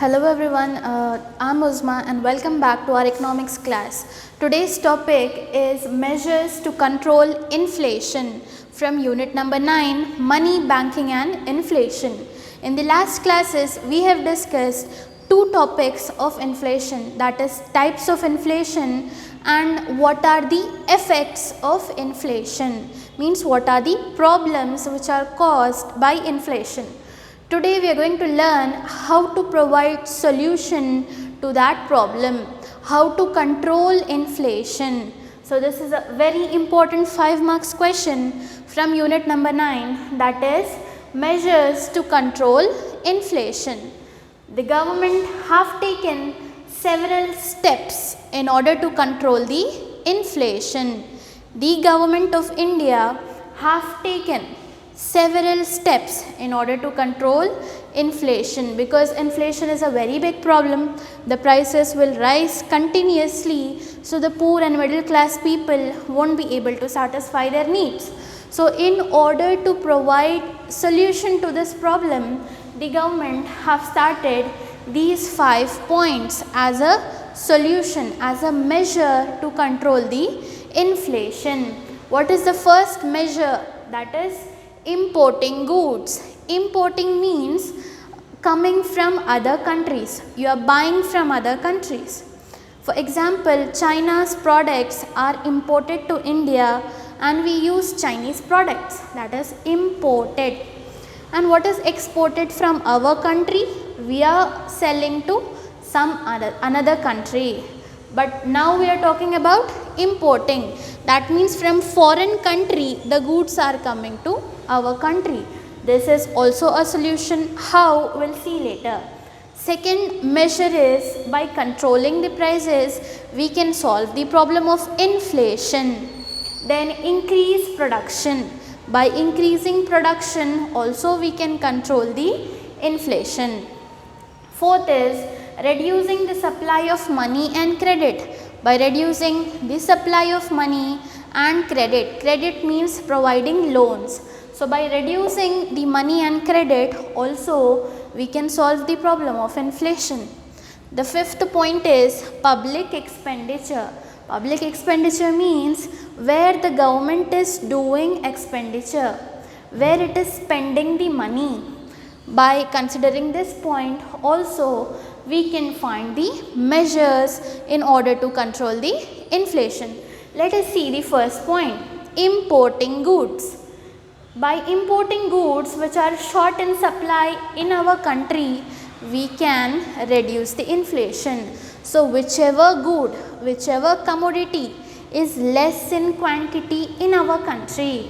Hello everyone, I'm Uzma and welcome back to our economics class. Today's topic is measures to control inflation from unit number 9, money, banking and inflation. In the last classes, we have discussed two topics of inflation, that is types of inflation and what are the effects of inflation, means what are the problems which are caused by inflation. Today we are going to learn how to provide solution to that problem, how to control inflation. So this is a very important 5 marks question from unit number 9, that is measures to control inflation. The government have taken several steps in order to control the inflation. The government of India have taken several steps in order to control inflation, because inflation is a very big problem. The prices will rise continuously, so the poor and middle class people won't be able to satisfy their needs. So in order to provide solution to this problem, the government have started these 5 points as a solution, as a measure to control the inflation. What is the first measure? That is importing goods. Importing means coming from other countries. You are buying from other countries. For example, China's products are imported to India and we use Chinese products, that is imported. And what is exported from our country? We are selling to another country. But now we are talking about importing. That means from foreign country the goods are coming to our country. This is also a solution. How? We'll see later. Second measure is by controlling the prices we can solve the problem of inflation. Then increase production. By increasing production also we can control the inflation. Fourth is reducing the supply of money and credit. By reducing the supply of money and credit. Credit means providing loans. So by reducing the money and credit also we can solve the problem of inflation. The fifth point is public expenditure. Public expenditure means where the government is doing expenditure, where it is spending the money. By considering this point also we can find the measures in order to control the inflation. Let us see the first point, importing goods. By importing goods which are short in supply in our country, we can reduce the inflation. So whichever good, whichever commodity is less in quantity in our country,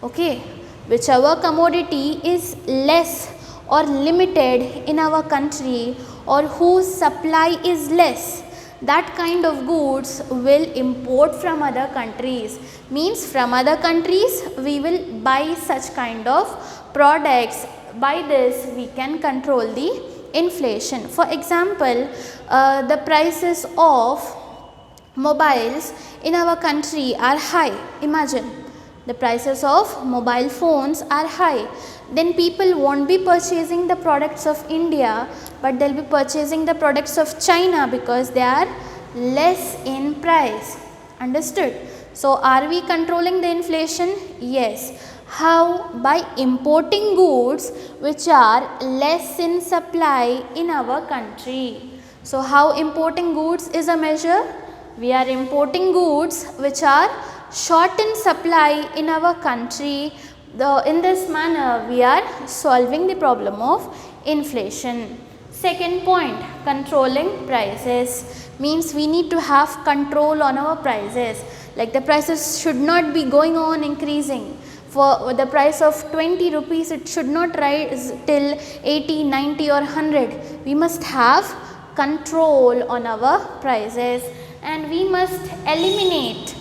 okay, whichever commodity is less or limited in our country or whose supply is less, that kind of goods will import from other countries. Means from other countries we will buy such kind of products. By this we can control the inflation. For example, the prices of mobiles in our country are high. Imagine, the prices of mobile phones are high. Then people won't be purchasing the products of India, but they'll be purchasing the products of China because they are less in price. Understood? So are we controlling the inflation? Yes. How? By importing goods which are less in supply in our country. So how importing goods is a measure? We are importing goods which are short in supply in our country. In this manner we are solving the problem of inflation. Second point, controlling prices, means we need to have control on our prices. Like the prices should not be going on increasing. For the price of 20 rupees it should not rise till 80, 90 or 100. We must have control on our prices and we must eliminate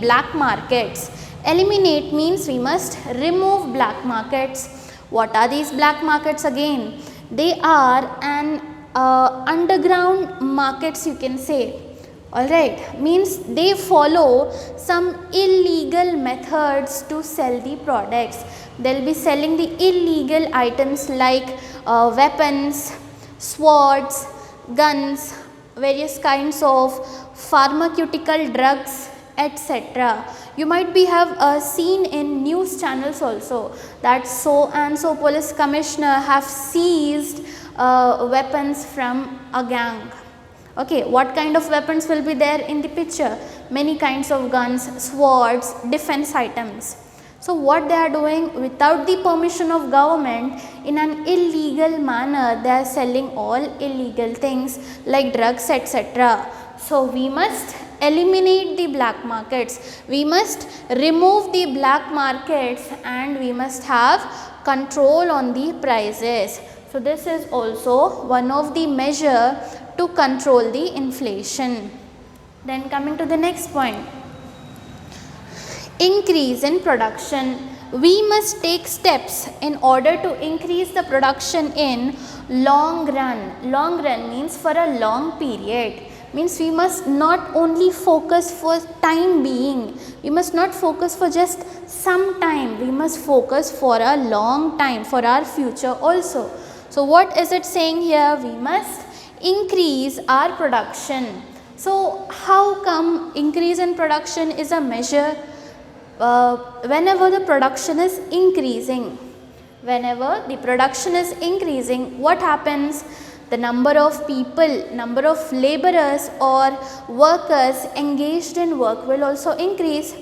black markets. Eliminate means we must remove black markets. What are these black markets again? They are an underground markets, you can say. Alright, means they follow some illegal methods to sell the products. They'll be selling the illegal items like weapons, swords, guns, various kinds of pharmaceutical drugs, etc. You might be have seen in news channels also that so and so police commissioner have seized weapons from a gang. Okay, what kind of weapons will be there in the picture? Many kinds of guns, swords, defense items. So what they are doing, without the permission of government, in an illegal manner, they are selling all illegal things like drugs, etc. So we must eliminate the black markets. We must remove the black markets and we must have control on the prices. So this is also one of the measure to control the inflation. Then coming to the next point. Increase in production. We must take steps in order to increase the production in long run. Long run means for a long period. Means we must not only focus for time being. We must not focus for just some time. We must focus for a long time, for our future also. So what is it saying here? We must increase our production. So how come increase in production is a measure? Whenever the production is increasing, what happens? The number of people, number of laborers or workers engaged in work will also increase.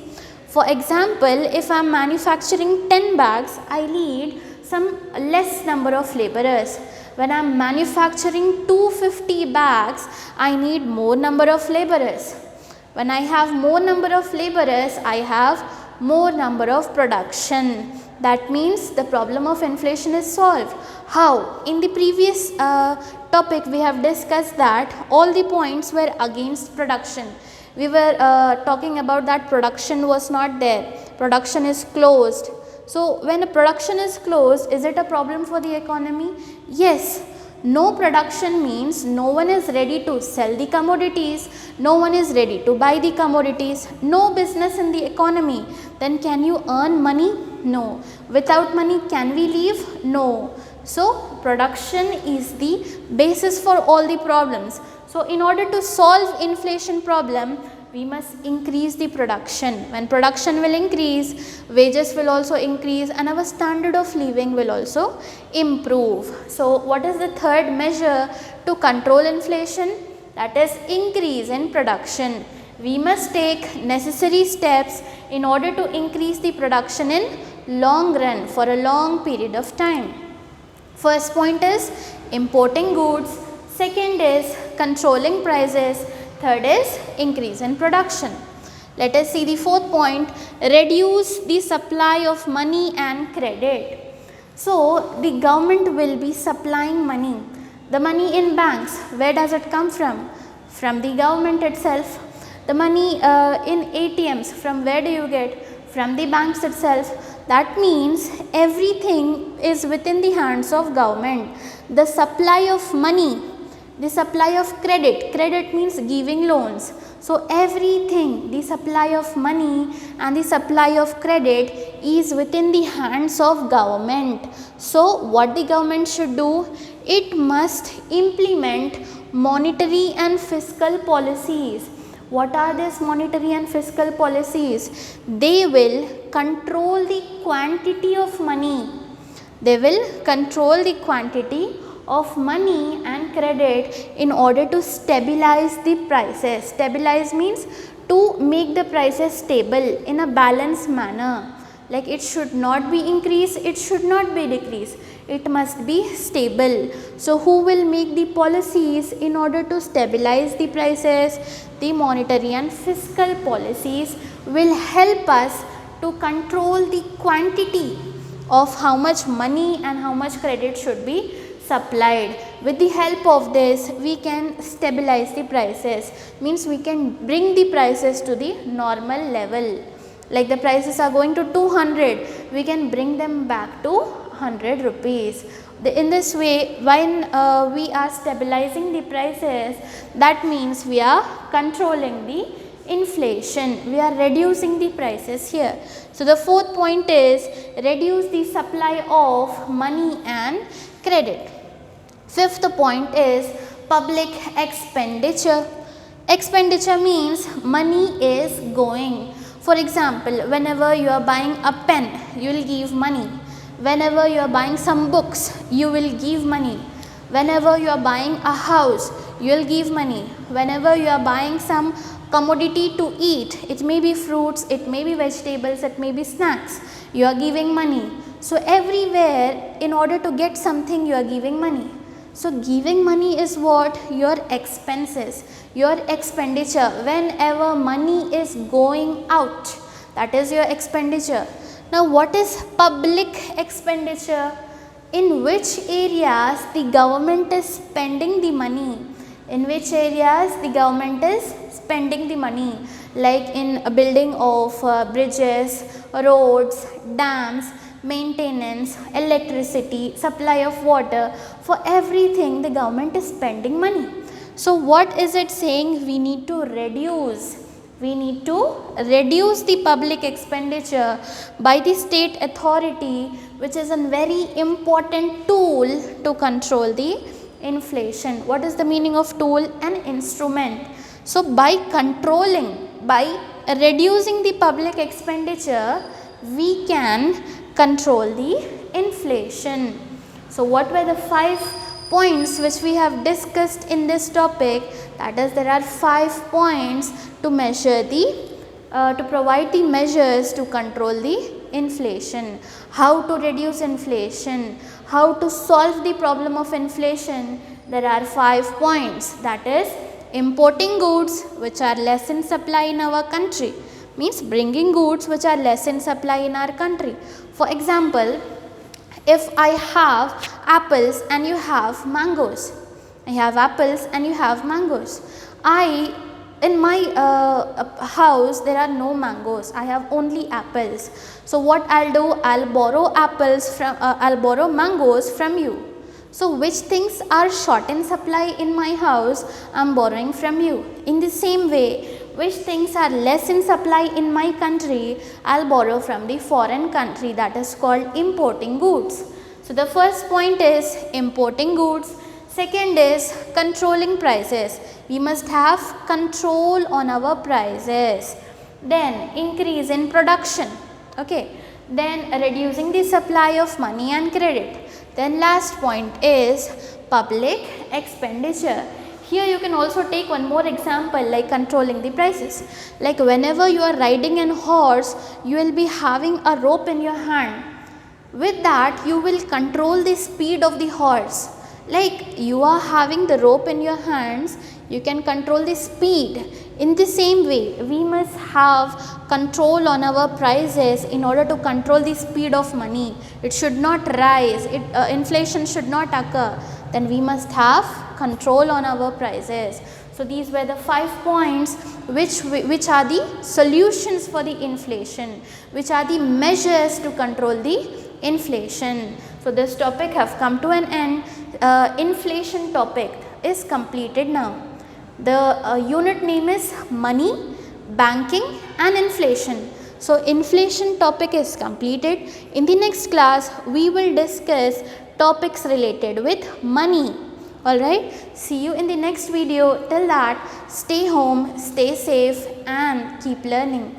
For example, if I am manufacturing 10 bags, I need some less number of laborers. When I am manufacturing 250 bags, I need more number of laborers. When I have more number of laborers, I have more number of production. That means the problem of inflation is solved. How? In the previous topic we have discussed that all the points were against production. We were talking about that production was not there. Production is closed. So when a production is closed, is it a problem for the economy? Yes. No production means no one is ready to sell the commodities, no one is ready to buy the commodities, no business in the economy. Then can you earn money? No. Without money can we live? No. So production is the basis for all the problems. So in order to solve inflation problem, we must increase the production. When production will increase, wages will also increase and our standard of living will also improve. So what is the third measure to control inflation? That is increase in production. We must take necessary steps in order to increase the production in long run for a long period of time. First point is importing goods. Second is controlling prices. Third is increase in production. Let us see the fourth point, reduce the supply of money and credit. So the government will be supplying money. The money in banks, where does it come from? From the government itself. The money in ATMs, from where do you get? From the banks itself. That means everything is within the hands of government. The supply of money, the supply of credit means giving loans. So everything, the supply of money and the supply of credit is within the hands of government. So what the government should do? It must implement monetary and fiscal policies. What are these monetary and fiscal policies? They will control the quantity of money. They will control the quantity of money and credit in order to stabilize the prices. Stabilize means to make the prices stable in a balanced manner. Like it should not be increased, it should not be decreased. It must be stable. So who will make the policies in order to stabilize the prices? The monetary and fiscal policies will help us to control the quantity of how much money and how much credit should be supplied. With the help of this, we can stabilize the prices. Means we can bring the prices to the normal level. Like the prices are going to 200, we can bring them back to 100 rupees. In this way, when we are stabilizing the prices, that means we are controlling the inflation. We are reducing the prices here. So the fourth point is reduce the supply of money and credit. Fifth point is public expenditure. Expenditure means money is going. For example, whenever you are buying a pen, you will give money. Whenever you are buying some books, you will give money. Whenever you are buying a house, you will give money. Whenever you are buying some commodity to eat, it may be fruits, it may be vegetables, it may be snacks, you are giving money. So everywhere, in order to get something, you are giving money. So giving money is what? Your expenses, your expenditure. Whenever money is going out, that is your expenditure. Now what is public expenditure? In which areas the government is spending the money? In which areas the government is spending the money? Like in a building of bridges, roads, dams, maintenance, electricity, supply of water. For everything the government is spending money. So what is it saying? We need to reduce. We need to reduce the public expenditure by the state authority, which is a very important tool to control the inflation. What is the meaning of tool? An instrument. So by controlling, by reducing the public expenditure, we can control the inflation. So what were the 5 points which we have discussed in this topic? That is, there are 5 points to measure the to provide the measures to control the inflation. How to reduce inflation, how to solve the problem of inflation. There are 5 points, that is, importing goods which are less in supply in our country, means bringing goods which are less in supply in our country. For example, if I have apples and you have mangoes, I have apples and you have mangoes. In my house there are no mangoes, I have only apples. So what I'll do, I'll borrow apples from, I'll borrow mangoes from you. So which things are short in supply in my house, I'm borrowing from you. In the same way, which things are less in supply in my country, I'll borrow from the foreign country, that is called importing goods. So the first point is importing goods. Second is controlling prices. We must have control on our prices. Then increase in production. Okay. Then reducing the supply of money and credit. Then last point is public expenditure. Here you can also take one more example, like controlling the prices. Like whenever you are riding an horse, you will be having a rope in your hand. With that you will control the speed of the horse. Like you are having the rope in your hands, you can control the speed. In the same way, we must have control on our prices in order to control the speed of money. It should not rise, inflation should not occur. Then we must have control on our prices. So these were the 5 points which are the solutions for the inflation, which are the measures to control the inflation. So this topic have come to an end. Inflation topic is completed now. The unit name is money, banking and inflation. So inflation topic is completed. In the next class we will discuss topics related with money. Alright, see you in the next video. Till that, stay home, stay safe and keep learning.